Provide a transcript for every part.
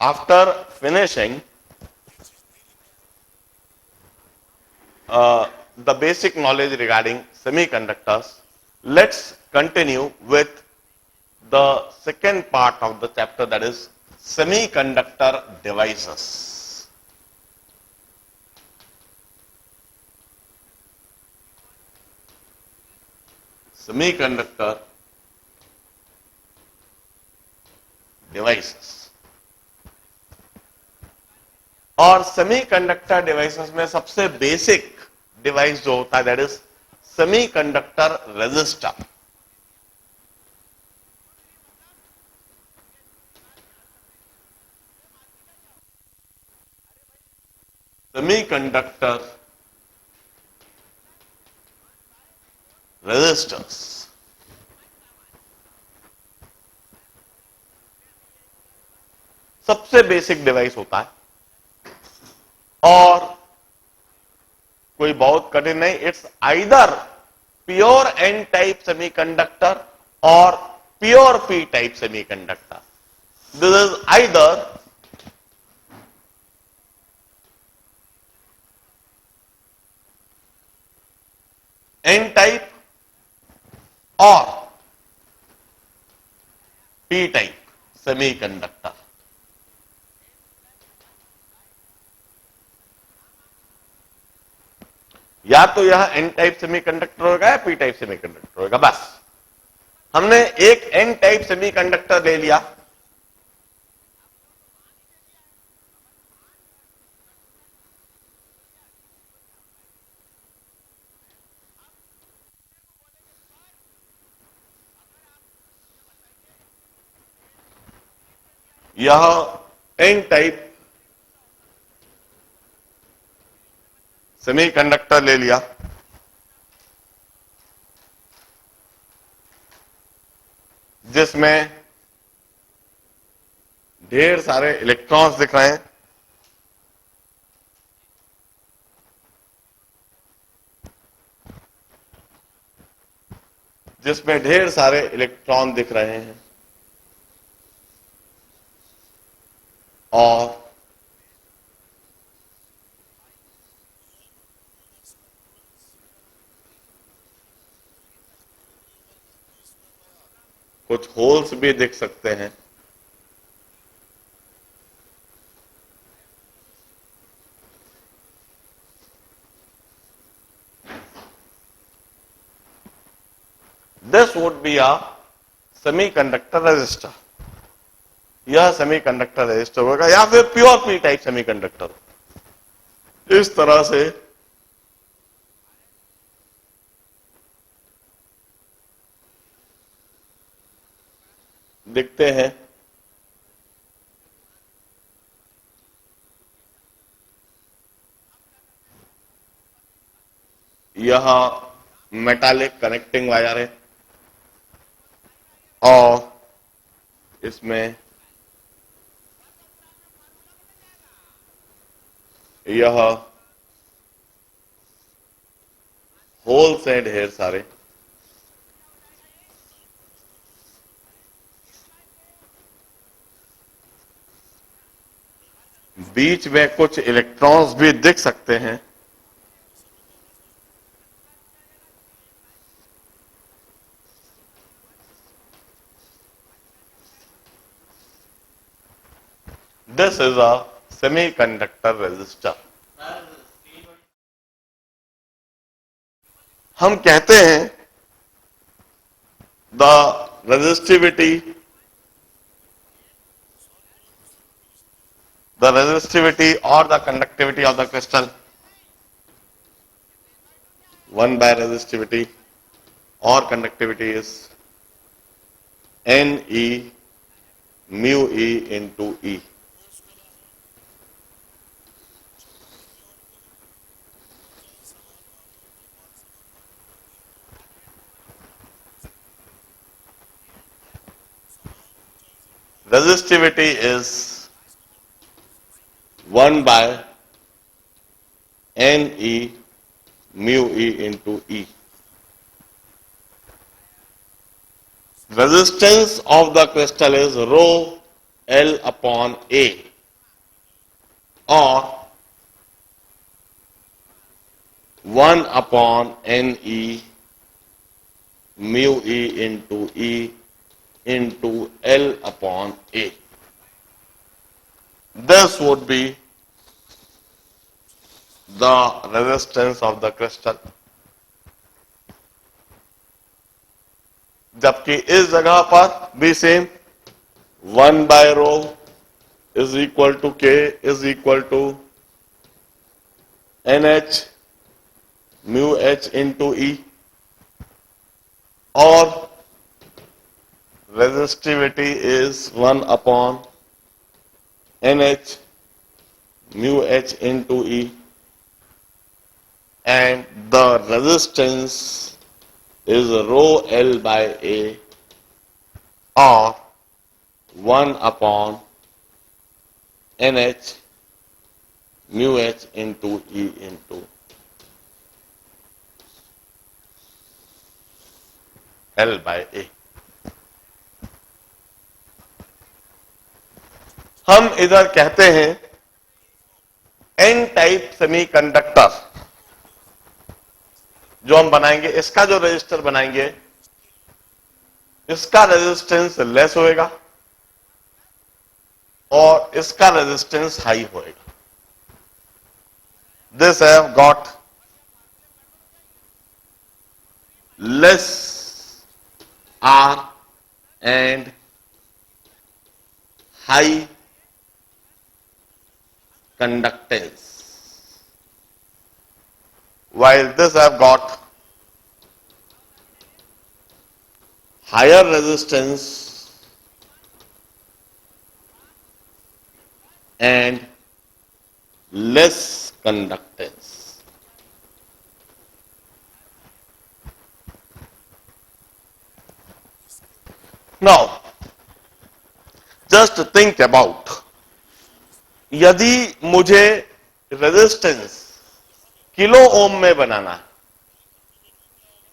After finishing the basic knowledge regarding semiconductors, let's continue with the second part of the chapter, that is semiconductor devices. Semiconductor devices. और semiconductor devices में सबसे basic device जो होता है that is semiconductor resistor. Semiconductor resistors सबसे basic device होता है और कोई बहुत कठिन नहीं. It's either pure N type semiconductor और pure P type semiconductor. This is either N type और पी टाइप सेमीकंडक्टर. या तो यह एन टाइप सेमीकंडक्टर होगा या पी टाइप सेमीकंडक्टर होगा. बस हमने एक एन टाइप सेमीकंडक्टर ले लिया, यह एन टाइप सेमीकंडक्टर ले लिया, जिसमें ढेर सारे इलेक्ट्रॉन्स दिख रहे हैं. जिसमें ढेर सारे इलेक्ट्रॉन दिख रहे हैं और कुछ होल्स भी दिख सकते हैं. This would be a semiconductor resistor. यह सेमीकंडक्टर रेजिस्टर होगा या फिर प्योर पी टाइप सेमीकंडक्टर. इस तरह से दिखते हैं. यह मेटालिक कनेक्टिंग वायर है और इसमें यह होल्स हैं ढेर सारे. बीच में कुछ इलेक्ट्रॉन्स भी दिख सकते हैं. This is a semiconductor resistor. हम कहते हैं the resistivity or the conductivity of the crystal, 1 by resistivity or conductivity is Ne mu E into E. Resistivity is 1 by Ne mu E into E. Resistance of the crystal is rho L upon A. और 1/Ne mu E into L/A. This would be the resistance of the crystal. जबकि इस जगह पर भी same 1/ρ is equal to K is equal to NH mu H into E, और resistivity is 1/NH mu H into E, and the resistance is rho L by A, or 1/NH mu H into E into L by A. हम इधर कहते हैं N type semiconductor जो हम बनाएंगे, इसका जो रेजिस्टर बनाएंगे इसका रेजिस्टेंस लेस होएगा और इसका रेजिस्टेंस हाई होएगा. This have got less R and high conductance, while this have got higher resistance and less conductance. Now, just think about, यदि मुझे रेजिस्टेंस किलो ओम में बनाना है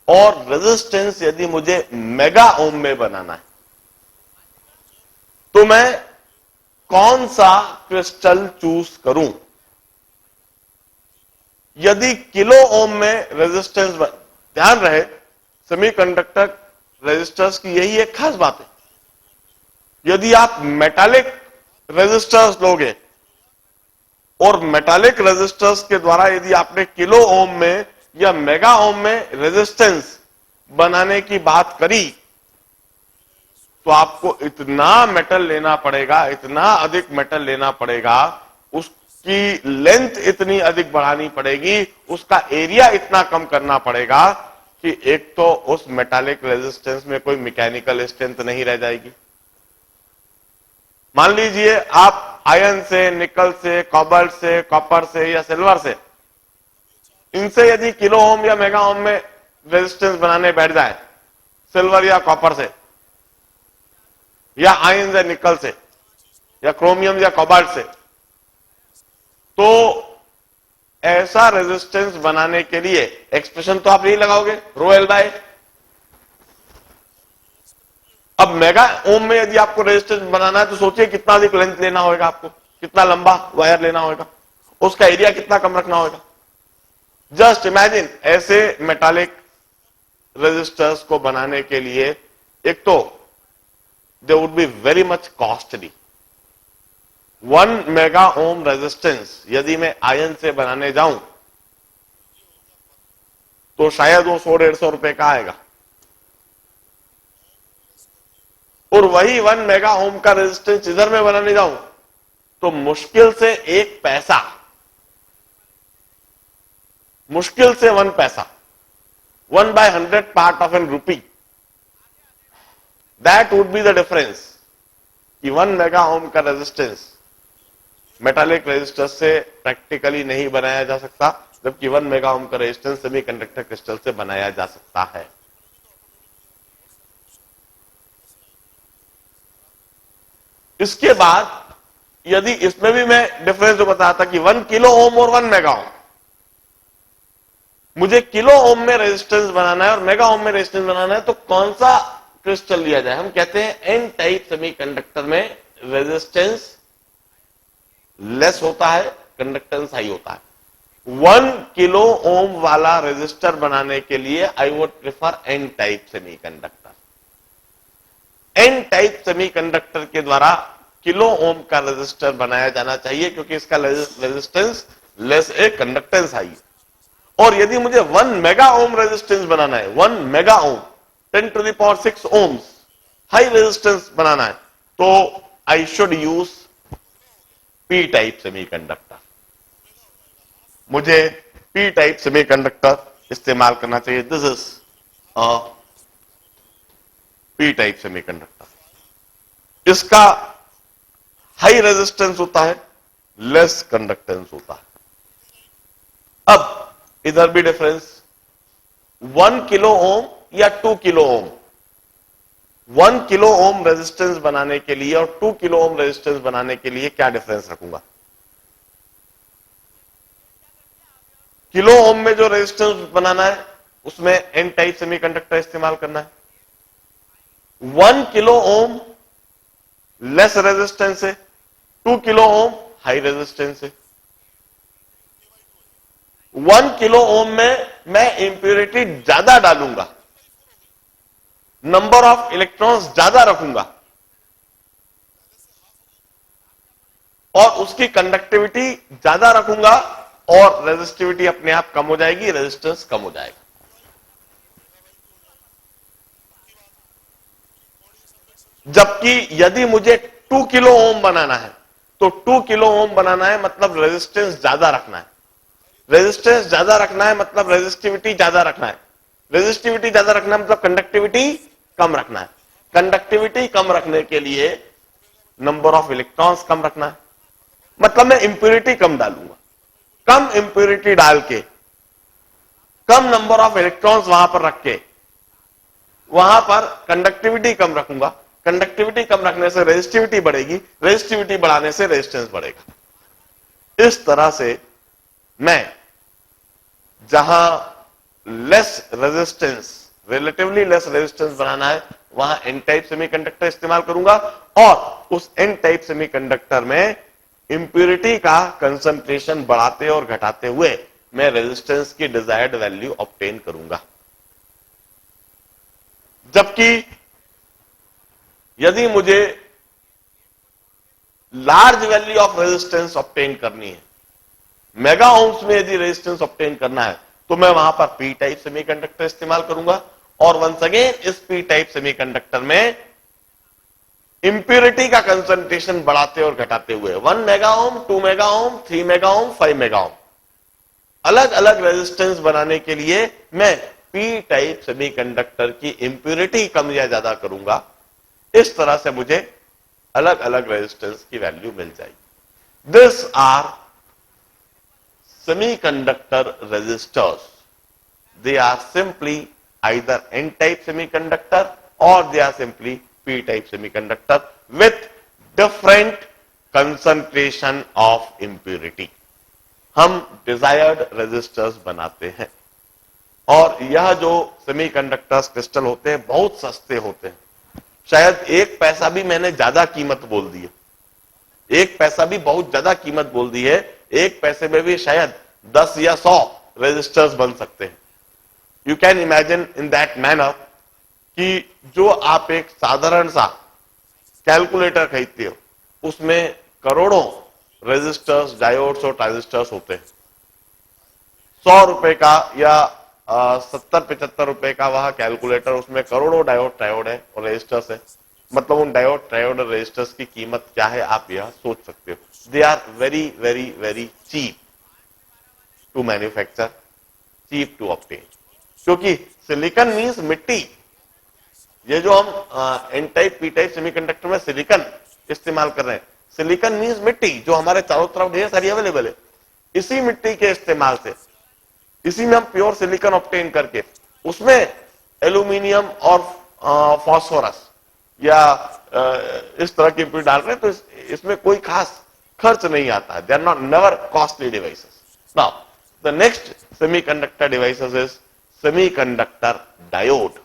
और रेजिस्टेंस यदि मुझे मेगा ओम में बनाना है, तो मैं कौन सा क्रिस्टल चूज करूं? यदि किलो ओम में रेजिस्टेंस, ध्यान रहे सेमीकंडक्टर रेजिस्टर्स की यही एक खास बात है. यदि आप मेटालिक रेजिस्टर्स लोगे और मेटालिक रेजिस्टर्स के द्वारा यदि आपने किलो ओम में या मेगा ओम में रेजिस्टेंस बनाने की बात करी, तो आपको इतना मेटल लेना पड़ेगा, इतना अधिक मेटल लेना पड़ेगा, उसकी लेंथ इतनी अधिक बढ़ानी पड़ेगी, उसका एरिया इतना कम करना पड़ेगा कि एक तो उस मेटालिक रेजिस्टेंस में कोई मैकेनिकल स्ट्रेंथ नहीं रह जाएगी. मान लीजिए आप आयरन से, निकल से, कोबाल्ट से, कॉपर से या सिल्वर से, इनसे यदि किलो ओम या मेगा ओम में रेजिस्टेंस बनाने बैठ जाए, सिल्वर या कॉपर से या आयरन या निकल से या क्रोमियम या कोबाल्ट से, तो ऐसा रेजिस्टेंस बनाने के लिए एक्सप्रेशन तो आप यही लगाओगे, रो एल बाय. अब मेगा ओम में यदि आपको रेजिस्टेंस बनाना है तो सोचिए कितना अधिक लेंथ लेना होगा, आपको कितना लंबा वायर लेना होगा, उसका एरिया कितना कम रखना होगा. जस्ट इमेजिन, ऐसे मेटालिक रेजिस्टर्स को बनाने के लिए एक तो they would be very much costly. 1 mega ohm resistance यदि मैं आयरन से बनाने जाऊं तो शायद वो 100-150 रुपए का आएगा, और वही 1 मेगा ओम का रेजिस्टेंस इधर में बनाने जाऊं तो मुश्किल से 1 पैसा, मुश्किल से 1 पैसा, 1/100 पार्ट ऑफ एन रूपी, that would be the difference. कि 1 मेगा ओम का रेजिस्टेंस मेटालिक रेजिस्टर से प्रैक्टिकली नहीं बनाया जा सकता, जबकि 1 मेगा ओम का रेजिस्टेंस सेमीकंडक्टर क्रिस्टल से बनाया जा सकता है. इसके बाद यदि इसमें भी मैं डिफरेंस जो बताया था कि 1 किलो ओम और 1 मेगा ओम, मुझे किलो ओम में रेजिस्टेंस बनाना है और मेगा ओम में रेजिस्टेंस बनाना है, तो कौन सा क्रिस्टल लिया जाए? हम कहते हैं एन टाइप सेमीकंडक्टर में रेजिस्टेंस लेस होता है कंडक्टेंस हाई होता है। 1 किलो ओम वाला रेजिस्टर बनाने के लिए I would prefer N type semiconductor. N type semiconductor के द्वारा किलो ओम का रेजिस्टर बनाया जाना चाहिए, क्योंकि इसका रेजिस्टेंस लेस है, कंडक्टेंस हाई। और यदि मुझे 1 मेगा ओम रेजिस्टेंस बनाना है, 1 mega ohm 10⁶ ohms high resistance बनाना है, तो I should use P type semiconductor. मुझे पी टाइप सेमीकंडक्टर इस्तेमाल करना चाहिए। This is a P type semiconductor. इसका हाई रेजिस्टेंस होता है, लेस कंडक्टेंस होता है। अब इधर भी डिफरेंस, 1 किलो ओम या 2 kilo ohm. 1 kilo ohm resistance बनाने के लिए और 2 किलो ओम रेजिस्टेंस बनाने के लिए क्या डिफरेंस रखूंगा? किलो ओम में जो रेजिस्टेंस बनाना है उसमें एन टाइप सेमीकंडक्टर इस्तेमाल करना है। 1 किलो ओम लेस रेजिस्टेंस है, 2 किलो ओम हाई रेजिस्टेंस है। 1 किलो ओम में मैं इंप्योरिटी ज्यादा डालूंगा, नंबर ऑफ इलेक्ट्रॉन्स ज्यादा रखूंगा और उसकी कंडक्टिविटी ज्यादा रखूंगा, और रेजिस्टिविटी अपने आप कम हो जाएगी, रेजिस्टेंस कम हो जाएगा। जबकि यदि मुझे 2 किलो ओम बनाना है, तो 2 किलो ओम बनाना है मतलब रेजिस्टेंस ज्यादा रखना है। रेजिस्टेंस ज्यादा रखना है मतलब रेजिस्टिविटी ज्यादा रखना है। रेजिस्टिविटी ज्यादा रखना है मतलब कंडक्टिविटी कम रखना है। कंडक्टिविटी कम रखने के लिए नंबर ऑफ इलेक्ट्रॉन्स कम रखना है, मतलब मैं इंप्योरिटी कम डालूंगा। कम इंप्योरिटी डाल के, कम नंबर ऑफ इलेक्ट्रॉन्स वहां पर रख के, वहां पर कंडक्टिविटी कम रखूंगा। कंडक्टिविटी कम रखने से रेजिस्टिविटी बढ़ेगी, रेजिस्टिविटी बढ़ाने से रेजिस्टेंस बढ़ेगा। इस तरह से मैं जहां less resistance, relatively less resistance बनाना है, वहां एन टाइप सेमीकंडक्टर इस्तेमाल करूंगा, और उस एन टाइप सेमीकंडक्टर में इंप्योरिटी का कंसंट्रेशन बढ़ाते और घटाते हुए मैं रेजिस्टेंस की डिजायर्ड वैल्यू ऑब्टेन करूंगा। जबकि यदि मुझे large value of resistance obtain करनी है, मेगा ओम्स में यदि रेजिस्टेंस ऑब्टेन करना है, तो मैं वहां पर पी टाइप सेमीकंडक्टर इस्तेमाल करूंगा। और वंस अगेन इस पी टाइप सेमीकंडक्टर में इंप्योरिटी का कंसंट्रेशन बढ़ाते और घटाते हुए 1 मेगा ओम, 2 mega ohm, 3 mega ohm, 5 mega ohm, अलग अलग रेजिस्टेंस बनाने के लिए मैं पी टाइप सेमीकंडक्टर की इंप्योरिटी कम या ज्यादा करूंगा। इस तरह से मुझे अलग अलग रेजिस्टेंस की वैल्यू मिल जाएगी। This are semiconductor resistors. They are simply either N-type semiconductor or they are simply P-type semiconductor with different concentration of impurity. हम desired resistors बनाते हैं, और यह जो सेमीकंडक्टर्स क्रिस्टल होते हैं बहुत सस्ते होते हैं। शायद 1 पैसा भी मैंने ज्यादा कीमत बोल दी है, 1 पैसा भी बहुत ज्यादा कीमत बोल दी है। 1 पैसे में भी शायद 10 या 100 रेजिस्टर्स बन सकते हैं। You can imagine in that manner कि जो आप एक साधारण सा कैलकुलेटर खरीदते हो, उसमें करोड़ों रेजिस्टर्स, डायोड्स और ट्रांजिस्टर्स होते हैं। 100 रुपए का या 70-75 रुपए का वह कैलकुलेटर, उसमें करोड़ों डायोड, ट्रायोड है और रेजिस्टर्स है। मतलब उन डायोड, ट्रायोड और रेजिस्टर्स की कीमत क्या है आप यह सोच सकते हो। They are very very very cheap to manufacture, cheap to obtain. क्योंकि सिलिकॉन मींस मिट्टी। ये जो हम N type, P type semiconductor में सिलिकॉन इस्तेमाल कर रहे हैं, सिलिकॉन मींस मिट्टी, जो हमारे चारों तरफ ढेर सारी अवेलेबल है। इसी मिट्टी के इस्तेमाल से, इसी में हम प्योर सिलिकॉन ऑब्टेन करके उसमें एल्यूमिनियम और फास्फोरस या इस तरह की इंप्योरिटी डाल रहे हैं, तो इसमें कोई खास खर्च नहीं आता है। They are not never costly devices. Now the next semiconductor devices is semiconductor diode.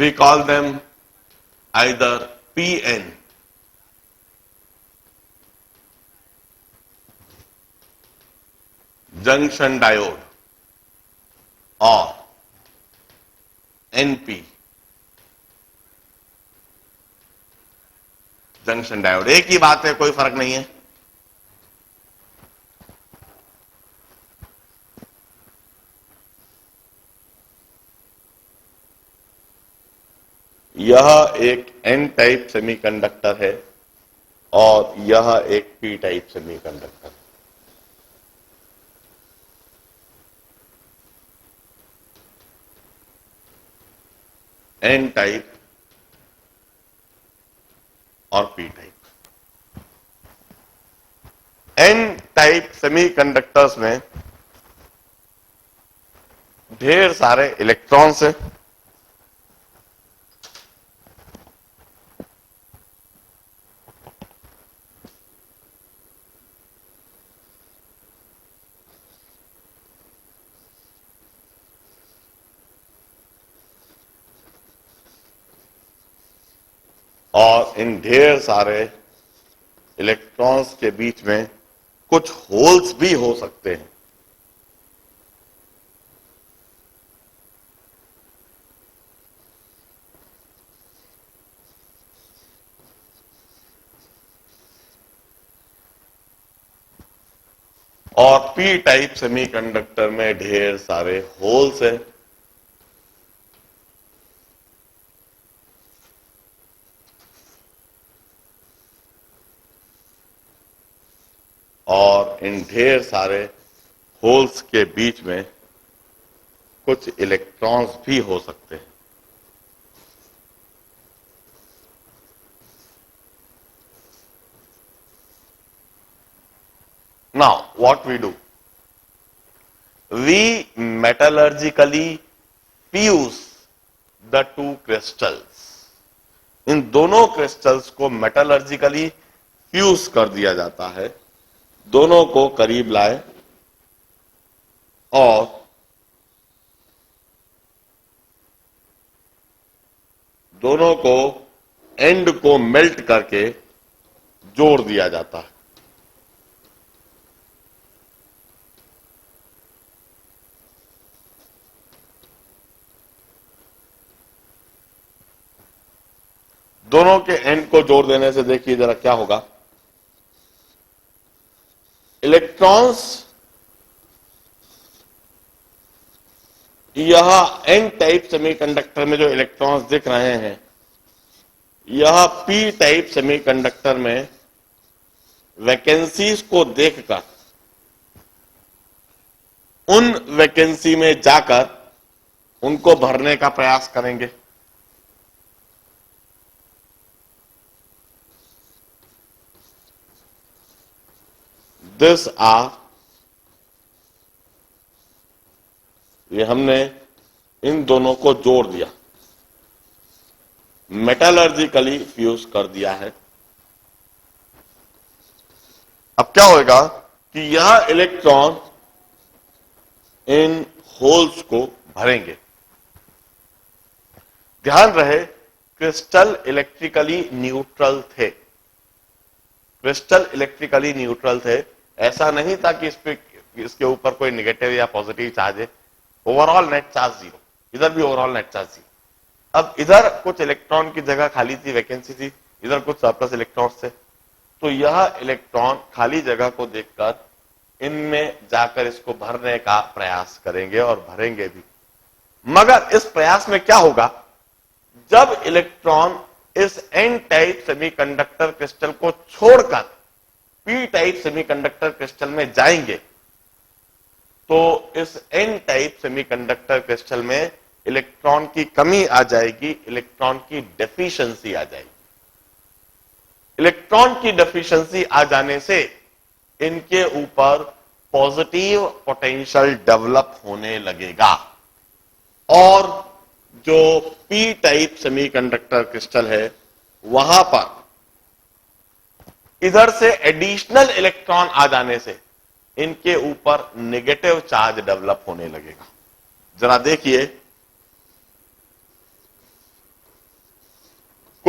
we call them either PN, junction diode, or NP, junction diode. एक ही बात है, कोई फर्क नहीं है। यह एक एन टाइप सेमीकंडक्टर है और यह एक पी टाइप सेमीकंडक्टर है। एन टाइप और P type. N type semiconductors में ढेर सारे इलेक्ट्रॉन्स हैं और इन ढेर सारे इलेक्ट्रॉन्स के बीच में कुछ होल्स भी हो सकते हैं। और पी टाइप सेमीकंडक्टर में ढेर सारे होल्स हैं। और इन ढेर सारे होल्स के बीच में कुछ इलेक्ट्रॉन्स भी हो सकते हैं। Now, what we do? We metallurgically fuse the two crystals. इन दोनों क्रिस्टल्स को मेटलर्जिकली फ्यूज कर दिया जाता है। दोनों को करीब लाए और दोनों को एंड को मेल्ट करके जोड़ दिया जाता है। दोनों के एंड को जोड़ देने से देखिए जरा क्या होगा। इलेक्ट्रॉन्स यह एन टाइप सेमीकंडक्टर में जो इलेक्ट्रॉन्स दिख रहे हैं, यह पी टाइप सेमीकंडक्टर में वैकेंसीज को देखकर उन वैकेंसी में जाकर उनको भरने का प्रयास करेंगे। दिस आर, ये हमने इन दोनों को जोड़ दिया, मेटलर्जिकली फ्यूज कर दिया है। अब क्या होगा कि यह इलेक्ट्रॉन इन होल्स को भरेंगे। ध्यान रहे, क्रिस्टल इलेक्ट्रिकली न्यूट्रल थे। क्रिस्टल इलेक्ट्रिकली न्यूट्रल थे। ऐसा नहीं था कि इसके ऊपर कोई नेगेटिव या पॉजिटिव चार्ज है। ओवरऑल नेट चार्ज जीरो, इधर भी ओवरऑल नेट चार्ज जीरो। अब इधर कुछ इलेक्ट्रॉन की जगह खाली थी, वैकेंसी थी, इधर कुछ सरप्लस इलेक्ट्रॉन्स थे। तो यह इलेक्ट्रॉन खाली जगह को देखकर इनमें जाकर इसको भरने का प्रयास करेंगे और भरेंगे भी। मगर इस प्रयास में क्या होगा, जब इलेक्ट्रॉन इस एन टाइप सेमीकंडक्टर क्रिस्टल को छोड़कर पी टाइप सेमीकंडक्टर क्रिस्टल में जाएंगे, तो इस एन टाइप सेमीकंडक्टर क्रिस्टल में इलेक्ट्रॉन की कमी आ जाएगी, इलेक्ट्रॉन की डेफिशिएंसी आ जाएगी। इलेक्ट्रॉन की डेफिशिएंसी आ जाने से इनके ऊपर पॉजिटिव पोटेंशियल डेवलप होने लगेगा और जो पी टाइप सेमीकंडक्टर क्रिस्टल है वहां पर इधर से एडिशनल इलेक्ट्रॉन आ जाने से इनके ऊपर नेगेटिव चार्ज डेवलप होने लगेगा। जरा देखिए,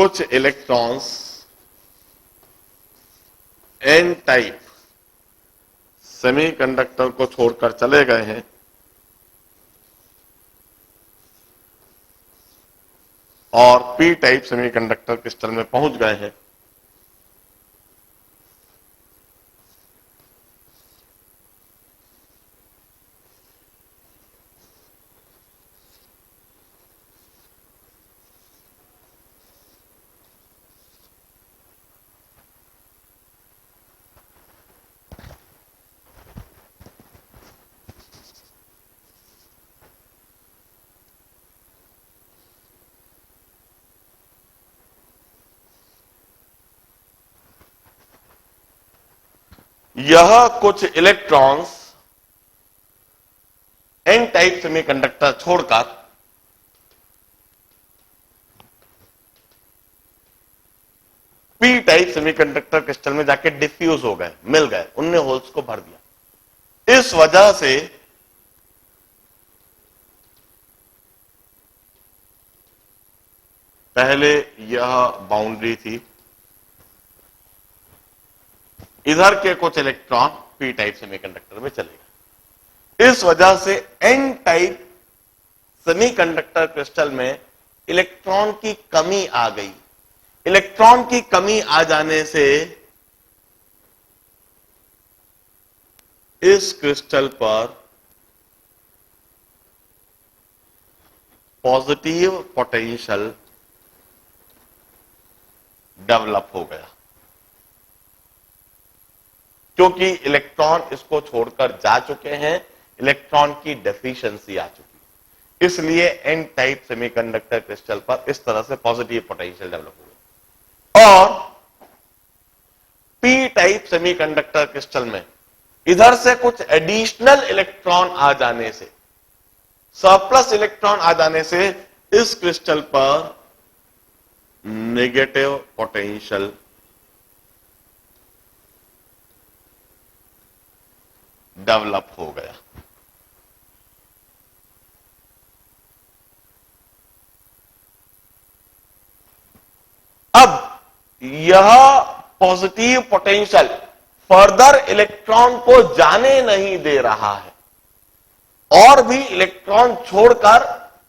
कुछ इलेक्ट्रॉन्स एन टाइप सेमीकंडक्टर को छोड़कर चले गए हैं और पी टाइप सेमीकंडक्टर क्रिस्टल में पहुंच गए हैं। यह कुछ इलेक्ट्रॉन्स एन टाइप सेमीकंडक्टर छोड़कर पी टाइप सेमीकंडक्टर क्रिस्टल में जाके डिफ्यूज हो गए, मिल गए, उनने होल्स को भर दिया। इस वजह से पहले यह बाउंड्री थी, इधर के कुछ इलेक्ट्रॉन पी टाइप सेमीकंडक्टर में चले गए। इस वजह से एन टाइप सेमीकंडक्टर क्रिस्टल में इलेक्ट्रॉन की कमी आ गई। इलेक्ट्रॉन की कमी आ जाने से इस क्रिस्टल पर पॉजिटिव पोटेंशियल डेवलप हो गया, क्योंकि इलेक्ट्रॉन इसको छोड़कर जा चुके हैं, इलेक्ट्रॉन की डेफिशिएंसी आ चुकी है। इसलिए एन टाइप सेमीकंडक्टर क्रिस्टल पर इस तरह से पॉजिटिव पोटेंशियल डेवलप हो गया। और पी टाइप सेमीकंडक्टर क्रिस्टल में इधर से कुछ एडिशनल इलेक्ट्रॉन आ जाने से, सरप्लस इलेक्ट्रॉन आ जाने से इस क्रिस्टल पर नेगेटिव पोटेंशियल डेवलप हो गया। अब यह पॉजिटिव पोटेंशियल फर्दर इलेक्ट्रॉन को जाने नहीं दे रहा है, और भी इलेक्ट्रॉन छोड़कर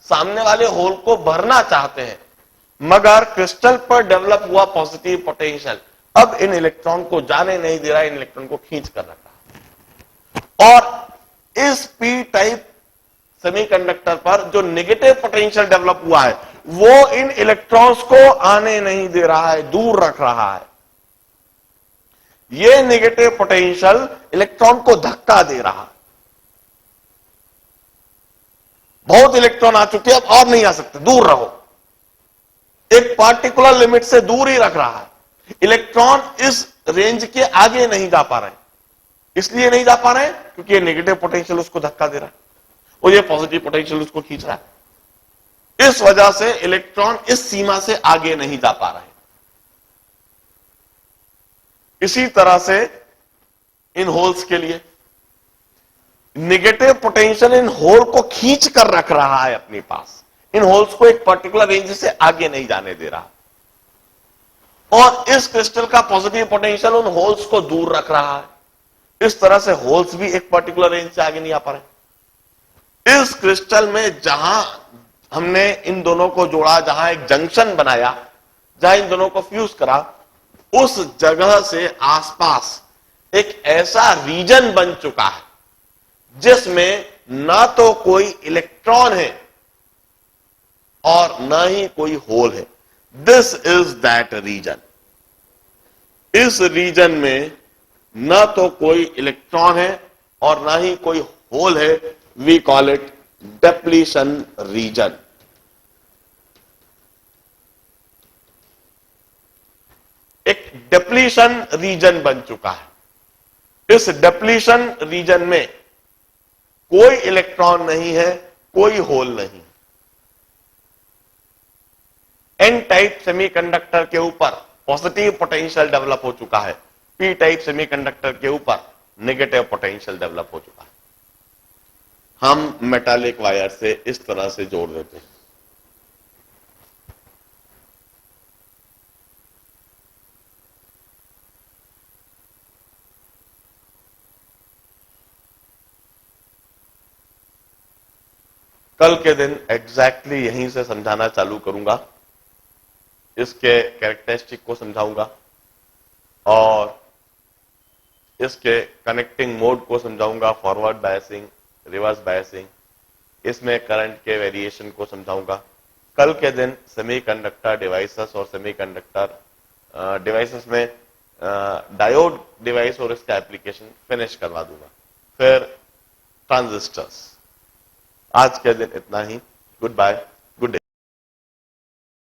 सामने वाले होल को भरना चाहते हैं, मगर क्रिस्टल पर डेवलप हुआ पॉजिटिव पोटेंशियल अब इन इलेक्ट्रॉन को जाने नहीं दे रहा है, इन इलेक्ट्रॉन को खींच कर रखा है। और इस पी टाइप सेमीकंडक्टर पर जो नेगेटिव पोटेंशियल डेवलप हुआ है वो इन इलेक्ट्रॉन्स को आने नहीं दे रहा है, दूर रख रहा है। ये नेगेटिव पोटेंशियल इलेक्ट्रॉन को धक्का दे रहा है। बहुत इलेक्ट्रॉन आ चुके हैं, अब और नहीं आ सकते, दूर रहो। एक पार्टिकुलर लिमिट से दूर ही रख रहा है। इलेक्ट्रॉन इस रेंज के आगे नहीं जा पा रहे हैं। इसलिए नहीं जा पा रहे हैं क्योंकि ये नेगेटिव पोटेंशियल उसको धक्का दे रहा है और ये पॉजिटिव पोटेंशियल उसको खींच रहा है। इस वजह से इलेक्ट्रॉन इस सीमा से आगे नहीं जा पा रहे हैं। इसी तरह से इन होल्स के लिए नेगेटिव पोटेंशियल इन होल को खींच कर रख रहा है अपने पास, इन होल्स को एक पर्टिकुलर रेंज से आगे नहीं जाने दे रहा, और इस क्रिस्टल का पॉजिटिव पोटेंशियल उन होल्स को दूर रख रहा है। इस तरह से होल्स भी एक पर्टिकुलर रेंज से आगे नहीं आ पा रहे। इस क्रिस्टल में जहां हमने इन दोनों को जोड़ा, जहां एक जंक्शन बनाया, जहां इन दोनों को फ्यूज करा, उस जगह से आसपास एक ऐसा रीजन बन चुका है जिसमें ना तो कोई इलेक्ट्रॉन है और ना ही कोई होल है। This is that region. इस रीजन में ना तो कोई इलेक्ट्रॉन है और ना ही कोई होल है। We call it depletion region. एक डिप्लीशन रीजन बन चुका है। इस डिप्लीशन रीजन में कोई इलेक्ट्रॉन नहीं है, कोई होल नहीं। एन टाइप सेमीकंडक्टर के ऊपर पॉजिटिव पोटेंशियल डेवलप हो चुका है, पी टाइप सेमीकंडक्टर के ऊपर नेगेटिव पोटेंशियल डेवलप हो चुका है। हम मेटालिक वायर से इस तरह से जोड़ देते हैं। कल के दिन एग्जैक्टली यहीं से समझाना चालू करूंगा, इसके कैरेक्टरिस्टिक को समझाऊंगा और इसके कनेक्टिंग मोड को समझाऊंगा, फॉरवर्ड बायसिंग, रिवर्स बायसिंग, इसमें करंट के वेरिएशन को समझाऊंगा। कल के दिन सेमीकंडक्टर डिवाइसेस और सेमीकंडक्टर डिवाइसेस में डायोड डिवाइस और इसका एप्लीकेशन फिनिश करवा दूंगा। फिर ट्रांजिस्टर्स। आज के दिन इतना ही। Good bye.